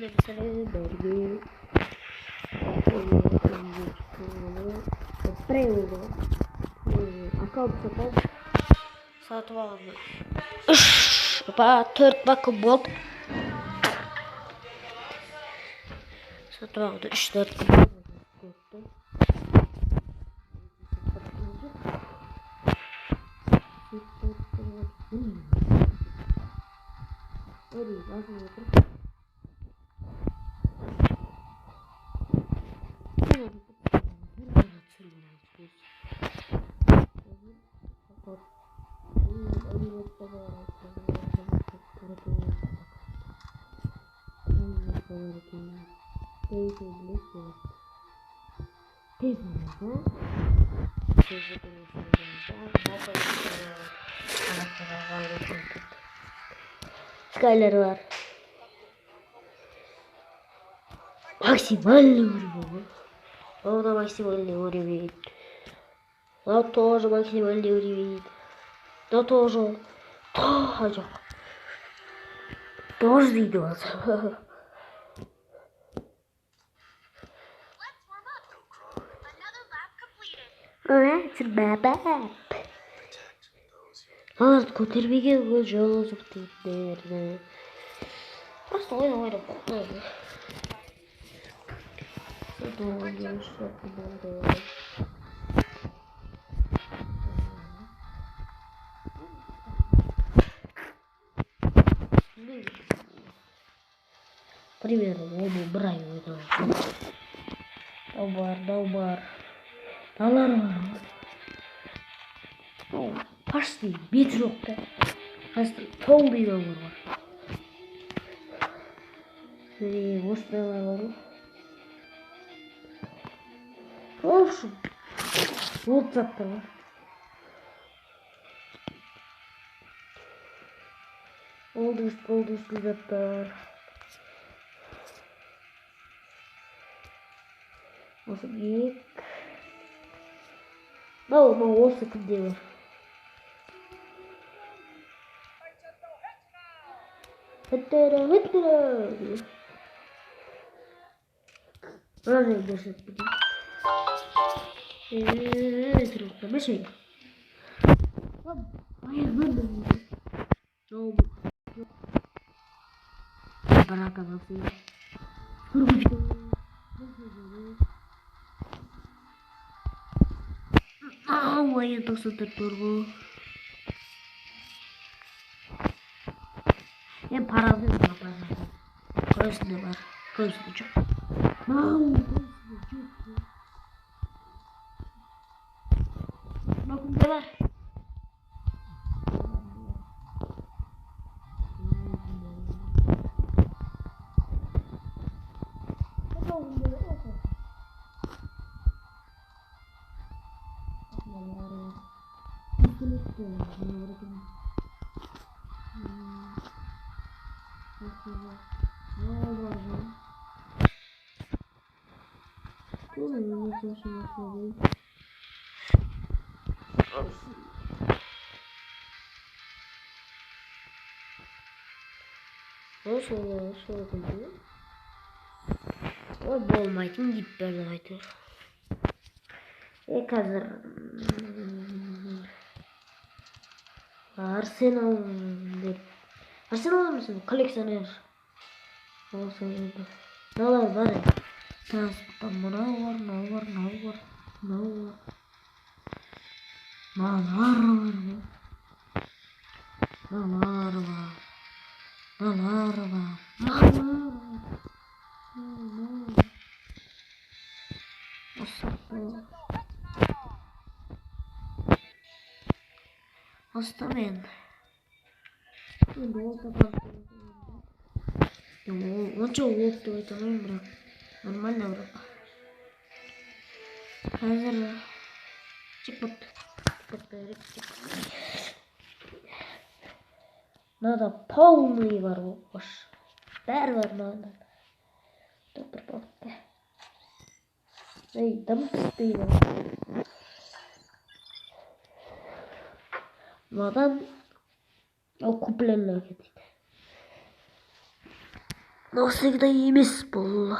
berge. Prego. Akıl satın aldım. Dört bakım oldu. Satın aldı. 3-4 bakım. Skyler var. Maksimal vuruyor. O da maksimal vuruyor. O тоже maksimal vuruyor. Да тоже. Тоже. Тоже идет. Let's map up. Hard көтермеге жазып дейді. Просто ойнап қойды. Примерно, он убрал это. Долбар. Далар бар. Почти бет жоқ та. Қазір толды доллар бар. Осылай бар. В общем, вот заттар бар. Олды заттар. Осы ек. Осы кімде бар. Хыттыра. Разы держит будет. Трудно. Мышей. Барака вообще. Ой, это что-то турбо. Я паразит напал. Красный чё? Давай. Nasıl oluyor? O bolmaytın deyip berdi aytır. Қазір Арсенал деп. Арсенал емесін, коллекционер. Осы енді. Мыналар бар. Транспорттан мынау бар. Оставим. Он что лоб-то это номер? Нормально вроде. Қазір чекпот. Надо полный воруш. Бәрі надо. Добр болты. Эй, дым стыйлы. Надан купленный кетеді. Nasıl da iyimiz bu.